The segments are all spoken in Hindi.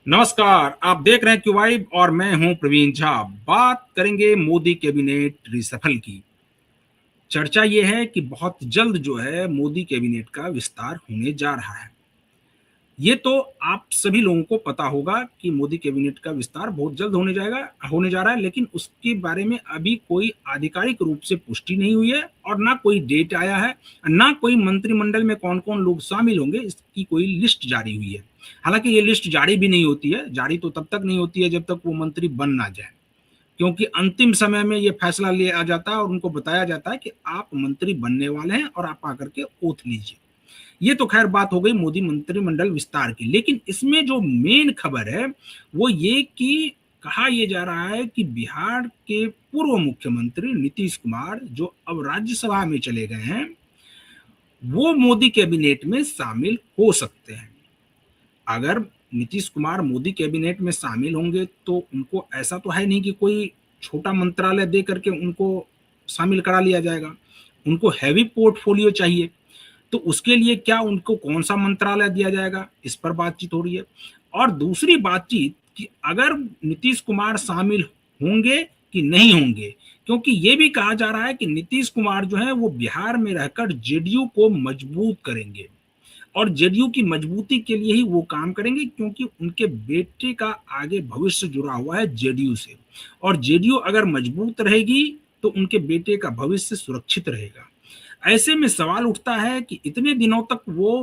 नमस्कार, आप देख रहे हैं क्यू वाइब और मैं हूं प्रवीण झा। बात करेंगे मोदी कैबिनेट रिसफल की। चर्चा यह है कि बहुत जल्द जो है मोदी कैबिनेट का विस्तार होने जा रहा है। ये तो आप सभी लोगों को पता होगा कि मोदी कैबिनेट का विस्तार बहुत जल्द होने जा रहा है, लेकिन उसके बारे में अभी कोई आधिकारिक रूप से पुष्टि नहीं हुई है और ना कोई डेट आया है, ना कोई मंत्रिमंडल में कौन कौन लोग शामिल होंगे इसकी कोई लिस्ट जारी हुई है। हालांकि ये लिस्ट जारी भी नहीं होती है, जारी तो तब तक नहीं होती है जब तक वो मंत्री बन ना जाए, क्योंकि अंतिम समय में ये फैसला लिया जाता है और उनको बताया जाता है कि आप मंत्री बनने वाले हैं और आप आकर के ओथ लीजिए। ये तो खैर बात हो गई मोदी मंत्रिमंडल विस्तार की, लेकिन इसमें जो मेन खबर है वो ये कि कहा यह जा रहा है कि बिहार के पूर्व मुख्यमंत्री नीतीश कुमार, जो अब राज्यसभा में चले गए हैं, वो मोदी कैबिनेट में शामिल हो सकते हैं। अगर नीतीश कुमार मोदी कैबिनेट में शामिल होंगे तो उनको ऐसा तो है नहीं कि कोई छोटा मंत्रालय दे करके उनको शामिल करा लिया जाएगा। उनको हैवी पोर्टफोलियो चाहिए, तो उसके लिए क्या उनको कौन सा मंत्रालय दिया जाएगा, इस पर बातचीत हो रही है। और दूसरी बातचीत कि अगर नीतीश कुमार शामिल होंगे कि नहीं होंगे, क्योंकि ये भी कहा जा रहा है कि नीतीश कुमार जो है वो बिहार में रहकर जेडीयू को मजबूत करेंगे और जेडीयू की मजबूती के लिए ही वो काम करेंगे, क्योंकि उनके बेटे का आगे भविष्य जुड़ा हुआ है जेडीयू से, और जेडीयू अगर मजबूत रहेगी तो उनके बेटे का भविष्य सुरक्षित रहेगा। ऐसे में सवाल उठता है कि इतने दिनों तक वो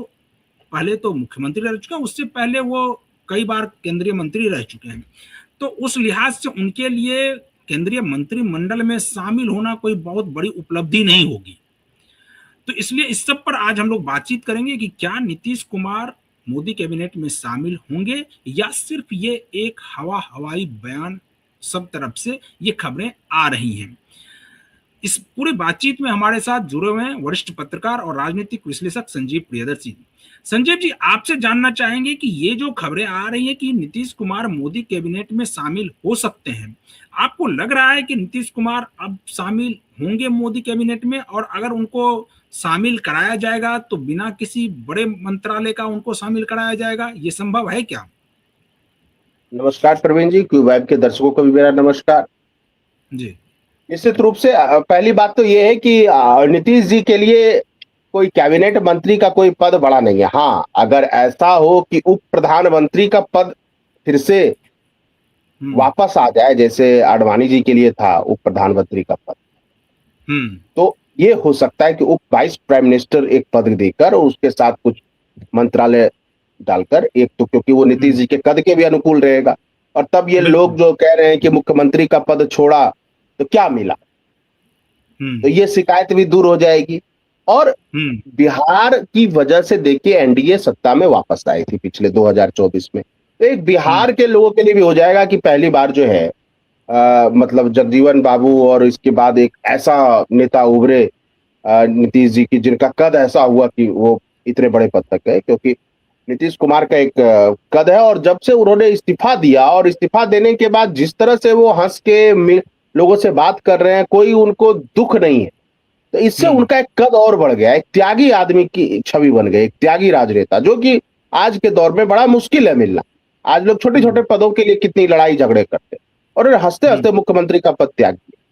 पहले तो मुख्यमंत्री रह चुके हैं, उससे पहले वो कई बार केंद्रीय मंत्री रह चुके हैं, तो उस लिहाज से उनके लिए केंद्रीय मंत्रिमंडल में शामिल होना कोई बहुत बड़ी उपलब्धि नहीं होगी। तो इसलिए इस सब पर आज हम लोग बातचीत करेंगे कि क्या नीतीश कुमार मोदी कैबिनेट में शामिल होंगे या सिर्फ ये एक हवाई बयान। सब तरफ से ये खबरें आ रही हैं। इस पूरी बातचीत में हमारे साथ जुड़े हुए हैं वरिष्ठ पत्रकार और राजनीतिक विश्लेषक संजीव प्रियदर्शी। संजीव जी, आपसे जानना चाहेंगे कि ये जो खबरें आ रही हैं कि नीतीश कुमार मोदी कैबिनेट में शामिल हो सकते हैं, आपको लग रहा है कि नीतीश कुमार अब शामिल होंगे मोदी कैबिनेट में, और अगर उनको शामिल कराया जाएगा तो बिना किसी बड़े मंत्रालय का उनको शामिल कराया जाएगा, ये संभव है क्या? नमस्कार प्रवीण जी, क्यू वेब के दर्शकों को भी मेरा नमस्कार जी। निश्चित रूप से पहली बात तो ये है कि नीतीश जी के लिए कोई कैबिनेट मंत्री का कोई पद बड़ा नहीं है। हाँ, अगर ऐसा हो कि उप प्रधानमंत्री का पद फिर से वापस आ जाए, जैसे आडवाणी जी के लिए था उप प्रधानमंत्री का पद, तो ये हो सकता है कि उप वाइस प्राइम मिनिस्टर एक पद देकर और उसके साथ कुछ मंत्रालय डालकर, एक तो क्योंकि वो नीतीश जी के कद के भी अनुकूल रहेगा, और तब ये लोग जो कह रहे हैं कि मुख्यमंत्री का पद छोड़ा तो क्या मिला, तो ये शिकायत भी दूर हो जाएगी। और बिहार की वजह से देखिए एनडीए सत्ता में वापस आई थी पिछले 2024 में, तो एक बिहार के लोगों के लिए भी हो जाएगा कि पहली बार जो है मतलब जगजीवन बाबू और इसके बाद एक ऐसा नेता उभरे नीतीश जी की, जिनका कद ऐसा हुआ कि वो इतने बड़े पद तक गए, क्योंकि नीतीश कुमार का एक कद है। और जब से उन्होंने इस्तीफा दिया और इस्तीफा देने के बाद जिस तरह से वो हंस के लोगों से बात कर रहे हैं, कोई उनको दुख नहीं है, तो इससे उनका एक कद और बढ़ गया, एक त्यागी आदमी की छवि बन गई, एक त्यागी राजनेता, जो कि आज के दौर में बड़ा मुश्किल है मिलना। आज लोग छोटे छोटे पदों के लिए कितनी लड़ाई झगड़े करते हैं, और हंसते हंसते मुख्यमंत्री का पद त्याग दिया,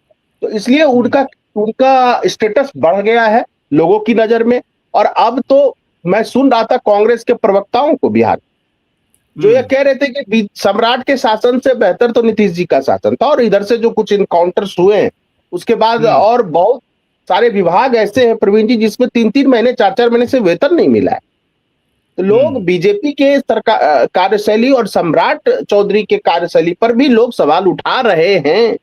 तो इसलिए उनका उनका स्टेटस बढ़ गया है लोगों की नजर में। और अब तो मैं सुन रहा था कांग्रेस के प्रवक्ताओं को बिहार, जो ये कह रहे थे कि सम्राट के शासन से बेहतर तो नीतीश जी का शासन था, और इधर से जो कुछ इनकाउंटर्स हुए हैं उसके बाद और बहुत सारे विभाग ऐसे हैं प्रवीण जी जिसमें 3-3 महीने 4-4 महीने से वेतन नहीं मिला है। तो लोग बीजेपी के सरकार कार्यशैली और सम्राट चौधरी के कार्यशैली पर भी लोग सवाल उठा रहे हैं,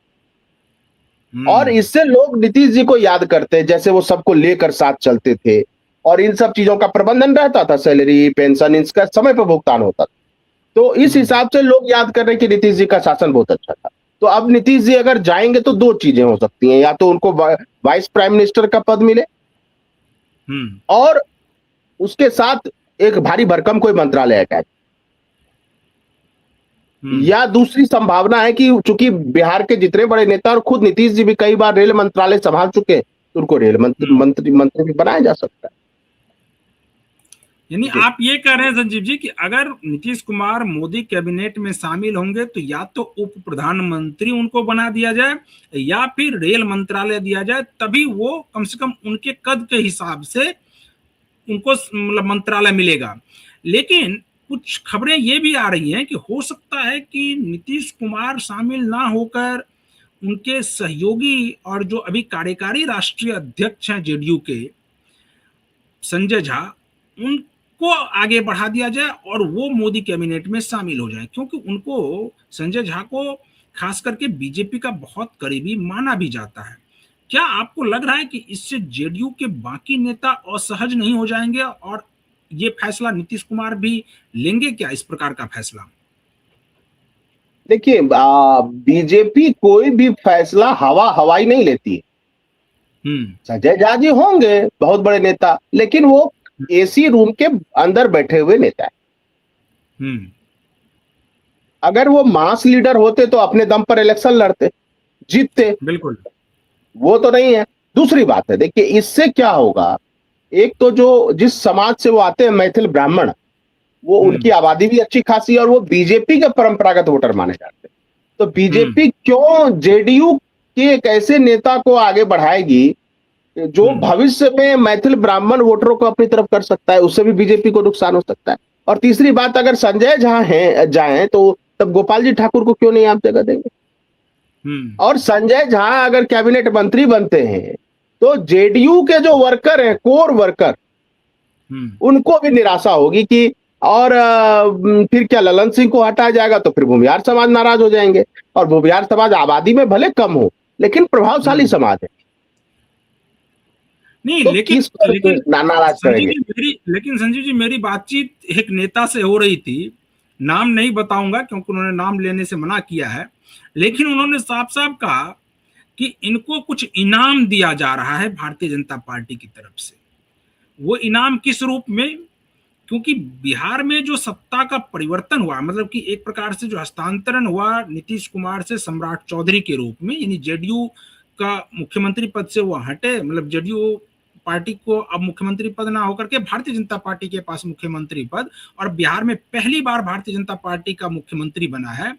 और इससे लोग नीतीश जी को याद करते हैं, जैसे वो सबको लेकर साथ चलते थे और इन सब चीजों का प्रबंधन रहता था, सैलरी पेंशन इसका समय पर भुगतान होता था। तो इस हिसाब से लोग याद कर रहे हैं कि नीतीश जी का शासन बहुत अच्छा था। तो अब नीतीश जी अगर जाएंगे तो दो चीजें हो सकती हैं, या तो उनको वाइस प्राइम मिनिस्टर का पद मिले और उसके साथ एक भारी भरकम कोई मंत्रालय अटैच, या दूसरी संभावना है कि चूंकि बिहार के जितने बड़े नेता और खुद नीतीश जी भी कई बार रेल मंत्रालय संभाल चुके हैं, तो उनको रेल मंत्री भी बनाया जा सकता है। यानी जी। आप ये कह रहे हैं संजीव जी कि अगर नीतीश कुमार मोदी कैबिनेट में शामिल होंगे तो या तो उप प्रधानमंत्री उनको बना दिया जाए या फिर रेल मंत्रालय दिया जाए, तभी वो कम से कम उनके कद के हिसाब से उनको मतलब मंत्रालय मिलेगा। लेकिन कुछ खबरें ये भी आ रही हैं कि हो सकता है कि नीतीश कुमार शामिल ना होकर उनके सहयोगी और जो अभी कार्यकारी राष्ट्रीय अध्यक्ष हैं जेडीयू के, संजय झा, उनको आगे बढ़ा दिया जाए और वो मोदी कैबिनेट में शामिल हो जाए, क्योंकि उनको, संजय झा को खास करके बीजेपी का बहुत करीबी माना भी जाता है। क्या आपको लग रहा है कि इससे जेडीयू के बाकी नेता असहज नहीं हो जाएंगे और ये फैसला नीतीश कुमार भी लेंगे क्या, इस प्रकार का फैसला? देखिए, बीजेपी कोई भी फैसला हवाई नहीं लेती है। हम्म। संजय झा जी होंगे बहुत बड़े नेता, लेकिन वो एसी रूम के अंदर बैठे हुए नेता है। हम्म। अगर वो मास लीडर होते तो अपने दम पर इलेक्शन लड़ते, जीतते। बिल्कुल। वो तो नहीं है। दूसरी बात है, देखिए इससे क्या होगा। एक तो जो जिस समाज से वो आते हैं, मैथिल ब्राह्मण, वो उनकी हम्म। आबादी भी अच्छी खासी है और वो बीजेपी के परंपरागत वोटर माने जाते हैं। तो हम्म। बीजेपी क्यों जेडीयू के एक ऐसे नेता को आगे बढ़ाएगी जो हम्म। भविष्य में मैथिल ब्राह्मण वोटरों को अपनी तरफ कर सकता है? उससे भी बीजेपी को नुकसान हो सकता है। और तीसरी बात, अगर संजय झा हैं जाएं तो तब गोपाल जी ठाकुर को क्यों नहीं आप जगह देंगे? हम्म। और संजय झा अगर कैबिनेट मंत्री बनते हैं तो जेडीयू के जो वर्कर हैं, कोर वर्कर, हम्म। उनको भी निराशा होगी कि और फिर क्या ललन सिंह को हटाया जाएगा तो फिर भूमिहार समाज नाराज हो जाएंगे। और भूमिहार समाज आबादी में भले कम हो, लेकिन प्रभावशाली हम्म। समाज है। नहीं, तो लेकिन किस पर लेकिन नाराज संजीव करेंगे? जी मेरी बातचीत एक नेता से हो रही थी, नाम नहीं बताऊंगा क्योंकि उन्होंने नाम लेने से मना किया है, लेकिन उन्होंने साफ साफ कहा कि इनको कुछ इनाम दिया जा रहा है भारतीय जनता पार्टी की तरफ से। वो इनाम किस रूप में? क्योंकि बिहार में जो सत्ता का परिवर्तन हुआ, मतलब कि एक प्रकार से जो हस्तांतरण हुआ नीतीश कुमार से सम्राट चौधरी के रूप में, यानी जेडीयू का मुख्यमंत्री पद से वो हटे, मतलब जेडीयू पार्टी को अब मुख्यमंत्री पद ना होकर के भारतीय जनता पार्टी के पास मुख्यमंत्री पद, और बिहार में पहली बार भारतीय जनता पार्टी का मुख्यमंत्री बना है।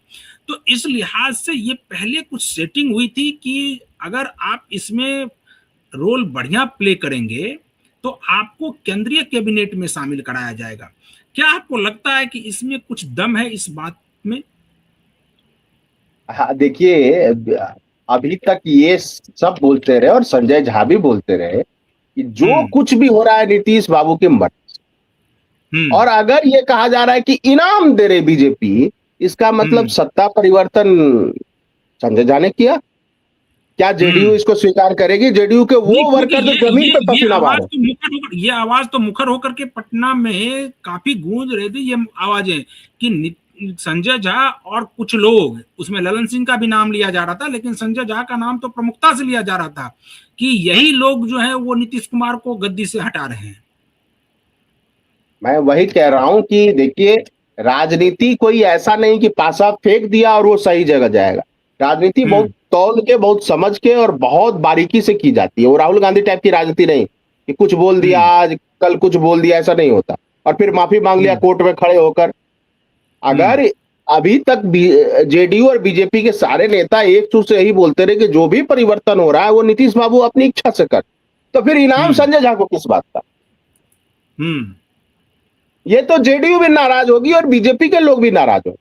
तो इस लिहाज से ये पहले कुछ सेटिंग हुई थी कि अगर आप इसमें रोल बढ़िया प्ले करेंगे तो आपको केंद्रीय कैबिनेट में शामिल कराया जाएगा। क्या आपको लगता है कि इसमें कुछ दम है इस बात में? हाँ, देखिए, अभी तक ये सब बोलते रहे और संजय झा भी बोलते रहे कि जो हम्म। कुछ भी हो रहा है नीतीश बाबू की मर्जी। हम्म। और अगर ये कहा जा रहा है कि इनाम दे रहे बीजेपी, इसका मतलब हम्म। सत्ता परिवर्तन संजय झा ने किया। क्या जेडीयू हम्म। इसको स्वीकार करेगी? जेडीयू के नहीं, वो क्योंकि वर्कर जो जमीन पे पसीना बहा रहे ये आवाज तो मुखर होकर के पटना में काफी गूंज रही थी, ये आवाजें कि संजय झा और कुछ लोग, उसमें ललन सिंह का भी नाम लिया जा रहा था, लेकिन संजय झा का नाम तो प्रमुखता से लिया जा रहा था कि यही लोग जो है वो नीतीश कुमार को गद्दी से हटा रहे हैं। मैं वही कह रहा हूं कि देखिए, राजनीति कोई ऐसा नहीं कि पासा फेंक दिया और वो सही जगह जाएगा। राजनीति बहुत हम्म। तौल के, बहुत समझ के और बहुत बारीकी से की जाती है। वो राहुल गांधी टाइप की राजनीति नहीं कि कुछ बोल दिया हम्म। आज, कल कुछ बोल दिया, ऐसा नहीं होता और फिर माफी मांग लिया हम्म। कोर्ट में खड़े होकर। हम्म। अगर अभी तक जेडीयू और बीजेपी के सारे नेता एक सुर से यही बोलते रहे कि जो भी परिवर्तन हो रहा है वो नीतीश बाबू अपनी इच्छा से कर, तो फिर इनाम हम्म। संजय झा को किस बात का? हम्म। ये तो जेडीयू भी नाराज होगी और बीजेपी के लोग भी नाराज होंगे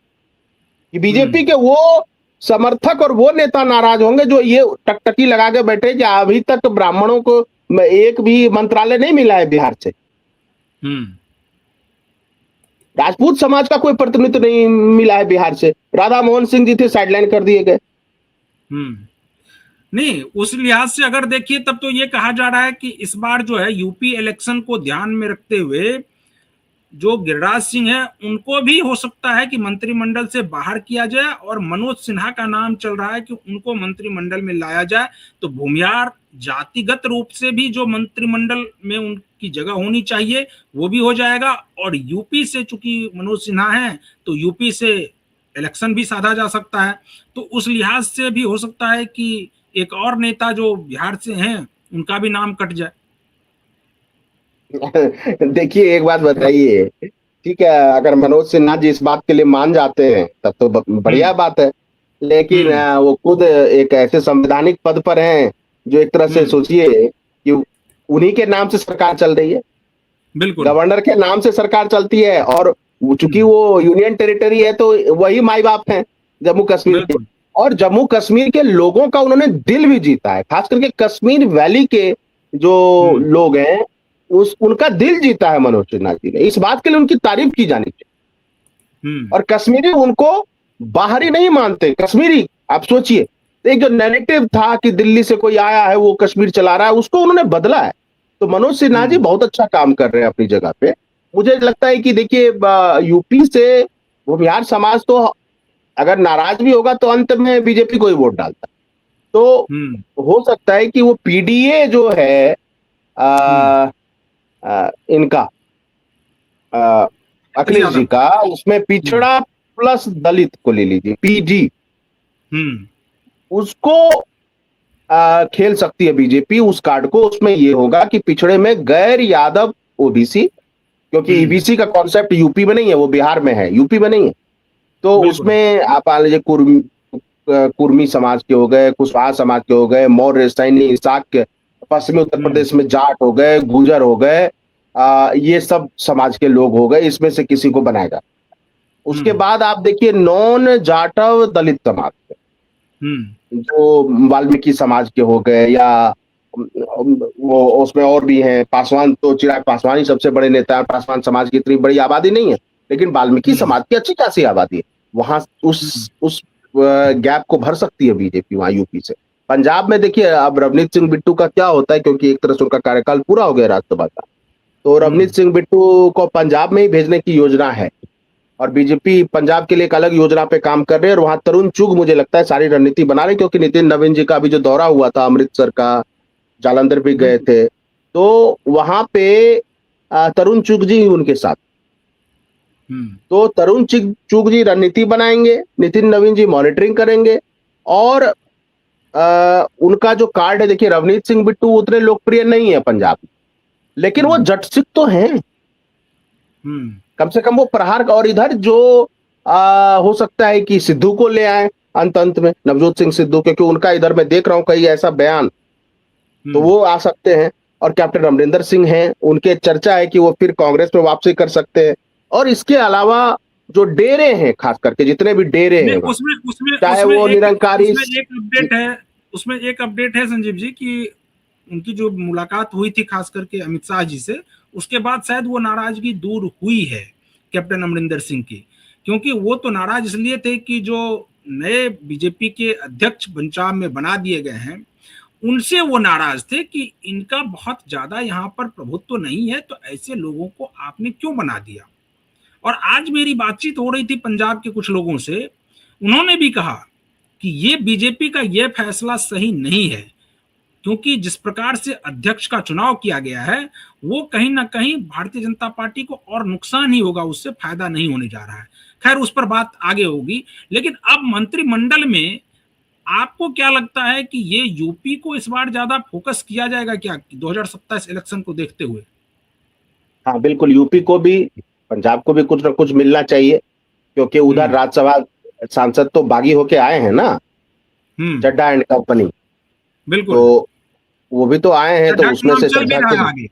कि बीजेपी हम्म। के वो समर्थक और वो नेता नाराज होंगे जो ये टकटकी लगा के बैठे कि अभी तक ब्राह्मणों को एक भी मंत्रालय नहीं मिला है बिहार से। हम्म। राजपूत समाज का कोई प्रतिनिधित्व नहीं मिला है बिहार से। राधा मोहन सिंह जी थे, साइडलाइन कर दिए गए। हम्म। नहीं, उस लिहाज से अगर देखिए तब तो ये कहा जा रहा है कि इस बार जो है यूपी इलेक्शन को ध्यान में रखते हुए जो गिरिराज सिंह है उनको भी हो सकता है कि मंत्रिमंडल से बाहर किया जाए, और मनोज सिन्हा का नाम चल रहा है कि उनको मंत्रिमंडल में लाया जाए। तो भूमिहार जातिगत रूप से भी जो मंत्रिमंडल में उनकी जगह होनी चाहिए वो भी हो जाएगा, और यूपी से चूंकि मनोज सिन्हा है तो यूपी से इलेक्शन भी साधा जा सकता है। तो उस लिहाज से भी हो सकता है कि एक और नेता जो बिहार से हैं उनका भी नाम कट जाए। देखिए एक बात बताइए, ठीक है, अगर मनोज सिन्हा जी इस बात के लिए मान जाते हैं तब तो बढ़िया हम्म। बात है। लेकिन हम्म। वो खुद एक ऐसे संवैधानिक पद पर हैं जो एक तरह से हम्म। सोचिए कि उन्हीं के नाम से सरकार चल रही है, बिल्कुल। गवर्नर के नाम से सरकार चलती है, और चूंकि हम्म। वो यूनियन टेरिटरी है तो वही माई बाप हैं जम्मू कश्मीर के। बिल्कुल। और जम्मू कश्मीर के लोगों का उन्होंने दिल भी जीता है, खास करके कश्मीर वैली के जो हम्म। लोग हैं, उस उनका दिल जीता है मनोज सिन्हा जी ने। इस बात के लिए उनकी तारीफ की जानी चाहिए। हम्म। और कश्मीरी उनको बाहरी नहीं मानते, कश्मीरी। आप सोचिए, एक जो नैरेटिव था कि दिल्ली से कोई आया है वो कश्मीर चला रहा है, उसको उन्होंने बदला है। तो मनोज सिन्हा जी हम्म। बहुत अच्छा काम कर रहे हैं अपनी जगह पे। मुझे लगता है कि देखिए यूपी से भूमिहार समाज तो अगर नाराज भी होगा तो अंत में बीजेपी को ही वोट डालता है। तो हम्म। हो सकता है कि वो पीडीए जो है हम्म। इनका अ, अखिलेश अखिलेश जी यादव। का, उसमें हम्म। पिछड़ा प्लस दलित को ले लीजिए, पीडी, हम्म। उसको खेल सकती है बीजेपी उस कार्ड को। उसमें ये होगा कि पिछड़े में गैर यादव ओबीसी, क्योंकि हम्म। ईबीसी का कॉन्सेप्ट यूपी में नहीं है, वो बिहार में है, यूपी में नहीं है। तो बिल्कुल। उसमें आप मान लीजिए कुर्मी समाज के हो गए, कुशवाहा समाज के हो गए, मौर्य, सैनी, इसाक के, पश्चिमी उत्तर हम्म। प्रदेश में जाट हो गए, गुर्जर हो गए, ये सब समाज के लोग हो गए, इसमें से किसी को बनाया जाए। उसके हम्म। बाद आप देखिए नॉन जाटव दलित समाज, हम्म। जो वाल्मीकि समाज के हो गए, या वो उसमें और भी हैं, पासवान, तो चिराग पासवान ही सबसे बड़े नेता हैं। पासवान समाज की इतनी बड़ी आबादी नहीं है, लेकिन वाल्मीकि हम्म। समाज की अच्छी खासी आबादी है वहां। हम्म। उस गैप को भर सकती है बीजेपी वहां यूपी से। पंजाब में देखिए अब रवनीत सिंह बिट्टू का क्या होता है, क्योंकि एक तरह से उनका कार्यकाल पूरा हो गया राज्यसभा का। तो हम्म। रवनीत सिंह बिट्टू को पंजाब में ही भेजने की योजना है, और बीजेपी पंजाब के लिए एक अलग योजना पे काम कर रहे हैं। और वहां तरुण चुग मुझे लगता है सारी रणनीति बना रहे, क्योंकि नितिन नवीन जी का अभी जो दौरा हुआ था अमृतसर का, जालंधर भी गए बिल्कुल। थे, तो वहां पे तरुण चुग जी उनके साथ। हम्म। तो तरुण चुग जी रणनीति बनाएंगे, नितिन नवीन जी मॉनिटरिंग करेंगे। और उनका जो कार्ड है, देखिए रवनीत सिंह बिट्टू उतने लोकप्रिय नहीं है पंजाब में, लेकिन वो हम्म। जट सिख तो हैं, हम्म। कम से कम वो प्रहार। और इधर जो हो सकता है कि सिद्धू को ले आए अंत अंत में, नवजोत सिंह सिद्धू, क्योंकि उनका इधर मैं देख रहा हूं कहीं ऐसा बयान, तो हम्म। वो आ सकते हैं। और कैप्टन अमरिंदर सिंह हैं, उनके चर्चा है कि वो फिर कांग्रेस में वापसी कर सकते हैं। और इसके अलावा जो डेरे हैं, खास करके जितने भी डेरे नहीं, हैं वहां, उसमें उसमें चाहे उसमें वो एक निरंकारी, उसमें एक अपडेट है। उसमें एक अपडेट है संजीव जी की उनकी जो मुलाकात हुई थी खास करके अमित शाह जी से, उसके बाद शायद वो नाराजगी दूर हुई है कैप्टन अमरिंदर सिंह की। क्योंकि वो तो नाराज इसलिए थे कि जो नए बीजेपी के अध्यक्ष पंजाब में बना दिए गए हैं, उनसे वो नाराज थे कि इनका बहुत ज्यादा यहाँ पर प्रभुत्व तो नहीं है, तो ऐसे लोगों को आपने क्यों बना दिया। और आज मेरी बातचीत हो रही थी पंजाब के कुछ लोगों से, उन्होंने भी कहा कि ये बीजेपी का ये फैसला सही नहीं है, क्योंकि जिस प्रकार से अध्यक्ष का चुनाव किया गया है, वो कहीं ना कहीं भारतीय जनता पार्टी को और नुकसान ही होगा, उससे फायदा नहीं होने जा रहा है। खैर उस पर बात आगे होगी। लेकिन अब मंत्रिमंडल में आपको क्या लगता है कि ये यूपी को इस बार ज्यादा फोकस किया जाएगा क्या 2027 इलेक्शन को देखते हुए? हाँ बिल्कुल, यूपी को भी, पंजाब को भी कुछ ना कुछ मिलना चाहिए, क्योंकि उधर हम्म। राज्यसभा सांसद तो बागी होके आए हैं ना, हम्म। चड्डा एंड कंपनी। तो बिल्कुल। वो भी तो आए हैं, तो चड्ढा का उसमें नाम से चल भी रहा है आगे।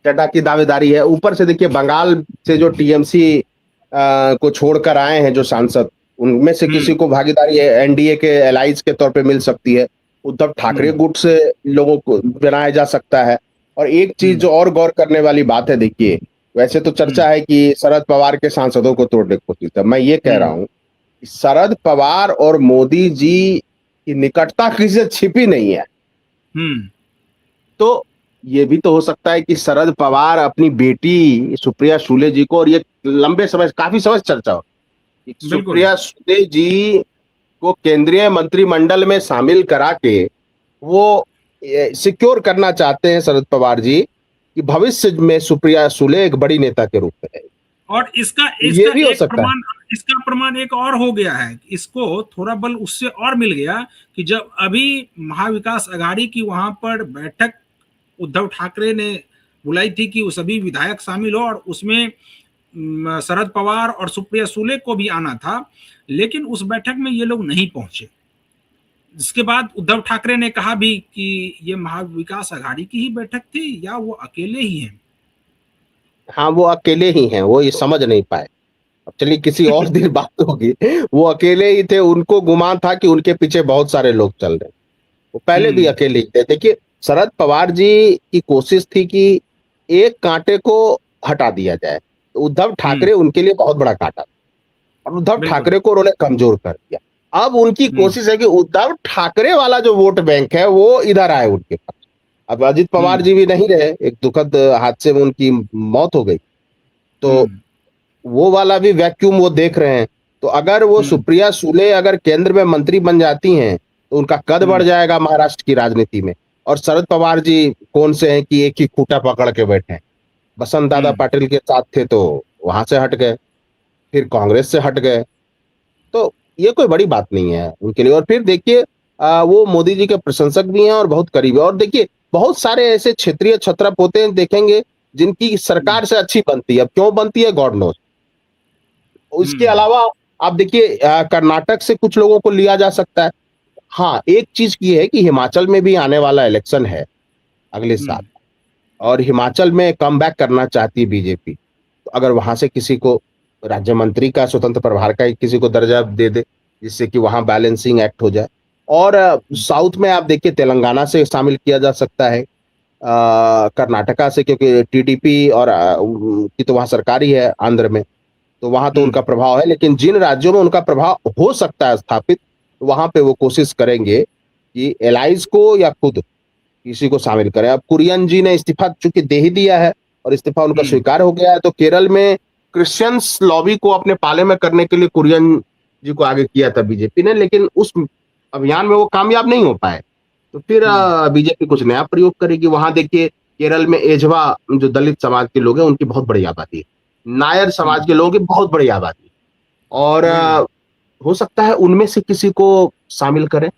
चड्डा की दावेदारी है। ऊपर से देखिए बंगाल से जो टीएमसी को छोड़कर आए हैं जो सांसद, उनमें से किसी हम्म। को भागीदारी एनडीए के एलाइज के तौर पे मिल सकती है। उद्धव ठाकरे हम्म। गुट से लोगों को बनाया जा सकता है। और एक चीज हम्म। जो और गौर करने वाली बात है, देखिए वैसे तो हम्म। चर्चा है कि शरद पवार के सांसदों को तोड़ने की कोशिश है, मैं ये कह रहा हम्म। हूं कि शरद पवार और मोदी जी की निकटता किसी से छिपी नहीं है। हम्म। तो ये भी तो हो सकता है कि शरद पवार अपनी बेटी सुप्रिया सुले जी को, और ये लंबे समय, काफी समय से चर्चा हो कि बिल्कुल। सुप्रिया सुले जी को केंद्रीय मंत्रिमंडल में शामिल करा के वो सिक्योर करना चाहते हैं शरद पवार जी कि भविष्य में सुप्रिया सुले एक बड़ी नेता के रूप में है। और इसका ये इसका भी हो एक सकता है। प्रमाण, इसका प्रमाण एक और हो गया है, इसको थोड़ा बल उससे और मिल गया कि जब अभी महाविकास अघाड़ी की वहां पर बैठक उद्धव ठाकरे ने बुलाई थी कि वो सभी विधायक शामिल हो, और उसमें शरद पवार और सुप्रिया सुले को भी आना था, लेकिन उस बैठक में ये लोग नहीं पहुंचे। इसके बाद उद्धव ठाकरे ने कहा भी कि ये महाविकास आघाड़ी की ही बैठक थी या वो अकेले ही हैं। हाँ, वो अकेले ही हैं, वो ये समझ नहीं पाए। अब चलिए किसी और दिन बात होगी। वो अकेले ही थे, उनको गुमान था कि उनके पीछे बहुत सारे लोग चल रहे हैं। वो पहले भी अकेले ही थे। देखिए, शरद पवार जी की कोशिश थी कि एक कांटे को हटा दिया जाए, तो उद्धव ठाकरे उनके लिए बहुत बड़ा कांटा था, और उद्धव ठाकरे को उन्होंने कमजोर कर दिया। अब उनकी कोशिश है कि उद्धव ठाकरे वाला जो वोट बैंक है वो इधर आए उनके पास। अब अजित पवार जी भी नहीं रहे, एक दुखद हादसे में उनकी मौत हो गई, तो वो वाला भी वैक्यूम वो देख रहे हैं। तो अगर वो सुप्रिया सुले अगर केंद्र में मंत्री बन जाती हैं, तो उनका कद बढ़ जाएगा महाराष्ट्र की राजनीति में। और शरद पवार जी कौन से हैं कि एक ही खूंटा पकड़ के बैठे हैं। बसंत दादा पाटिल के साथ थे तो वहां से हट गए, फिर कांग्रेस से हट गए, तो ये कोई बड़ी बात नहीं है उनके लिए। और फिर देखिए, वो मोदी जी के प्रशंसक भी हैं और बहुत करीब है। और देखिए, बहुत सारे ऐसे क्षेत्रीय छत्रप होते हैं, देखेंगे, जिनकी सरकार से अच्छी बनती है। अब क्यों बनती है, गॉड नोज। उसके अलावा आप देखिए, कर्नाटक से कुछ लोगों को लिया जा सकता है। हाँ, एक चीज की है कि हिमाचल में भी आने वाला इलेक्शन है अगले साल, और हिमाचल में कम बैक करना चाहती है बीजेपी। तो अगर वहां से किसी को राज्य मंत्री का, स्वतंत्र प्रभार का किसी को दर्जा दे दे, जिससे कि वहां बैलेंसिंग एक्ट हो जाए। और साउथ में आप देखिए, तेलंगाना से शामिल किया जा सकता है, कर्नाटका से, क्योंकि टीडीपी और की तो वहां सरकारी है आंध्र में, तो वहां तो उनका प्रभाव है। लेकिन जिन राज्यों में उनका प्रभाव हो सकता है स्थापित, वहां पे वो कोशिश करेंगे कि एलाइज को या खुद किसी को शामिल करें। अब कुरियन जी ने इस्तीफा चूंकि दे ही दिया है और इस्तीफा उनका स्वीकार हो गया है, तो केरल में क्रिश्चियंस लॉबी को अपने पाले में करने के लिए कुरियन जी को आगे किया था बीजेपी ने, लेकिन उस अभियान में वो कामयाब नहीं हो पाए। तो फिर बीजेपी कुछ नया प्रयोग करेगी। वहां देखिए, केरल में एझवा जो दलित समाज के लोग हैं, उनकी बहुत बड़ी आबादी है। नायर समाज के लोगों की बहुत बड़ी आबादी है, और हो सकता है उनमें से किसी को शामिल करें,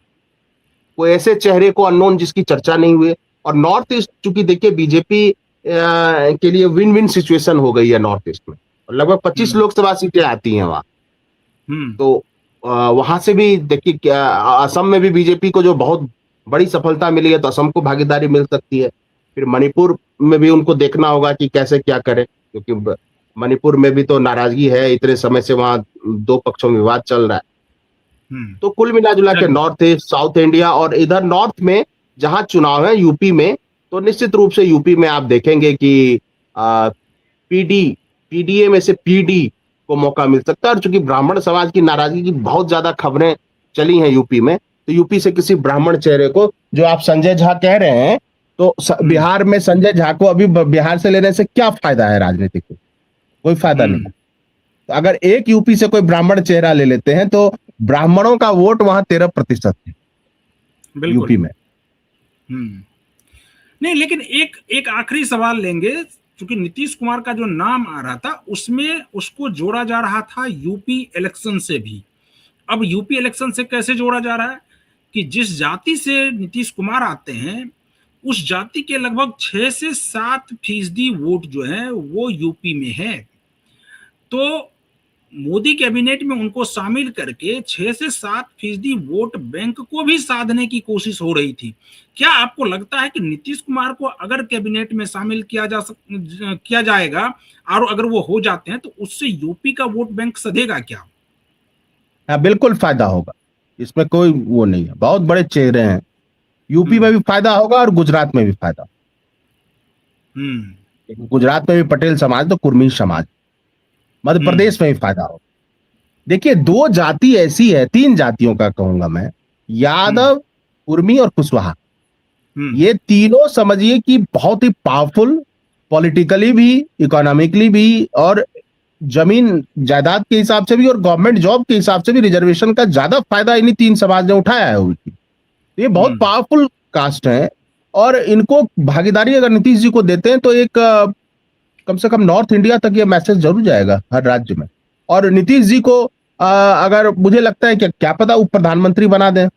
कोई ऐसे चेहरे को, अननोन, जिसकी चर्चा नहीं हुई। और नॉर्थ ईस्ट, चूंकि देखिए बीजेपी के लिए विन विन सिचुएशन हो गई है नॉर्थ ईस्ट में, और लगभग 25 लोकसभा सीटें आती हैं वहां। तो वहां से भी देखिए, असम में भी बीजेपी को जो बहुत बड़ी सफलता मिली है, तो असम को भागीदारी मिल सकती है। फिर मणिपुर में भी उनको देखना होगा कि कैसे क्या करें, क्योंकि मणिपुर में भी तो नाराजगी है, इतने समय से वहां दो पक्षों में विवाद चल रहा है। तो कुल मिला जुला के नॉर्थ ईस्ट, साउथ इंडिया, और इधर नॉर्थ में जहां चुनाव है यूपी में, तो निश्चित रूप से यूपी में आप देखेंगे कि पीडीए में से पीडी को मौका मिल सकता है। और चूंकि ब्राह्मण समाज की नाराजगी की बहुत ज्यादा खबरें चली हैं यूपी में, तो यूपी से किसी ब्राह्मण चेहरे को, जो आप संजय झा कह रहे हैं, तो बिहार में संजय झा को अभी बिहार से लेने से क्या फायदा है राजनीतिक को? कोई फायदा नहीं। तो अगर एक यूपी से कोई ब्राह्मण चेहरा ले लेते हैं, तो ब्राह्मणों का वोट वहां 13% है यूपी में। नहीं, लेकिन एक आखिरी सवाल लेंगे, क्योंकि नीतीश कुमार का जो नाम आ रहा था उसमें उसको जोड़ा जा रहा था यूपी इलेक्शन से भी। अब यूपी इलेक्शन से कैसे जोड़ा जा रहा है कि जिस जाति से नीतीश कुमार आते हैं, उस जाति के लगभग 6 से 7% वोट जो है वो यूपी में है। तो मोदी कैबिनेट में उनको शामिल करके 6 से 7% वोट बैंक को भी साधने की कोशिश हो रही थी। क्या आपको लगता है कि नीतीश कुमार को अगर कैबिनेट में शामिल किया जाएगा, और अगर वो हो जाते हैं, तो उससे यूपी का वोट बैंक सधेगा क्या? हाँ, बिल्कुल फायदा होगा, इसमें कोई वो नहीं है। बहुत बड़े चेहरे हैं, यूपी में भी फायदा होगा और गुजरात में भी फायदा। गुजरात में भी पटेल समाज, तो कुर्मी समाज, मध्य प्रदेश में भी फायदा होगा। देखिए, दो जाति ऐसी है, 3 जातियों का कहूंगा मैं, यादव, कुर्मी और कुशवाहा। ये तीनों समझिए कि बहुत ही पावरफुल, पॉलिटिकली भी, इकोनॉमिकली भी, और जमीन जायदाद के हिसाब से भी, और गवर्नमेंट जॉब के हिसाब से भी रिजर्वेशन का ज्यादा फायदा इन्हीं 3 समाज ने उठाया है उनकी। ये बहुत पावरफुल कास्ट है, और इनको भागीदारी अगर नीतीश जी को देते हैं, तो एक कम से कम नॉर्थ इंडिया तक ये मैसेज जरूर जाएगा, हर राज्य में। और नीतीश जी को अगर, मुझे लगता है कि क्या पता उप प्रधानमंत्री बना दें,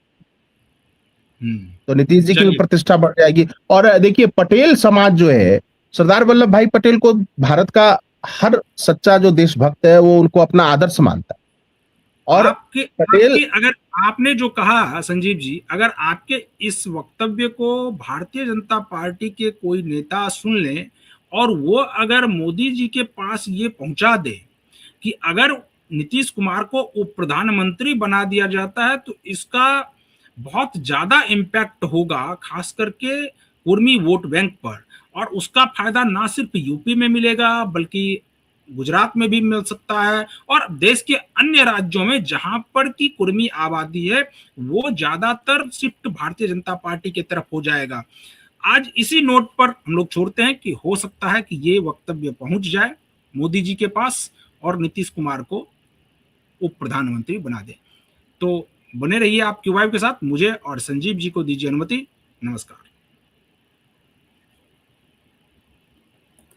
तो नीतीश जी की भी प्रतिष्ठा बढ़ जाएगी। और देखिए, पटेल समाज जो है, सरदार वल्लभ भाई पटेल को भारत का हर सच्चा जो देशभक्त है वो उनको अपना आदर्श मानता है। और आपके पटेल आपके अगर आपने जो कहा संजीव जी, अगर आपके इस वक्तव्य को भारतीय जनता पार्टी के कोई नेता सुन ले और वो अगर मोदी जी के पास ये पहुंचा दे कि अगर नीतीश कुमार को उप प्रधानमंत्री बना दिया जाता है तो इसका बहुत ज्यादा इम्पैक्ट होगा, खास करके कुर्मी वोट बैंक पर, और उसका फायदा ना सिर्फ यूपी में मिलेगा बल्कि गुजरात में भी मिल सकता है और देश के अन्य राज्यों में जहां पर की कुर्मी आबादी है वो ज्यादातर शिफ्ट भारतीय जनता पार्टी की तरफ हो जाएगा। आज इसी नोट पर हम लोग छोड़ते हैं कि हो सकता है कि ये वक्तव्य पहुंच जाए मोदी जी के पास और नीतीश कुमार को उप प्रधानमंत्री बना दे। तो बने रहिए आप क्यू के साथ। मुझे और संजीव जी को दीजिए अनुमति। नमस्कार।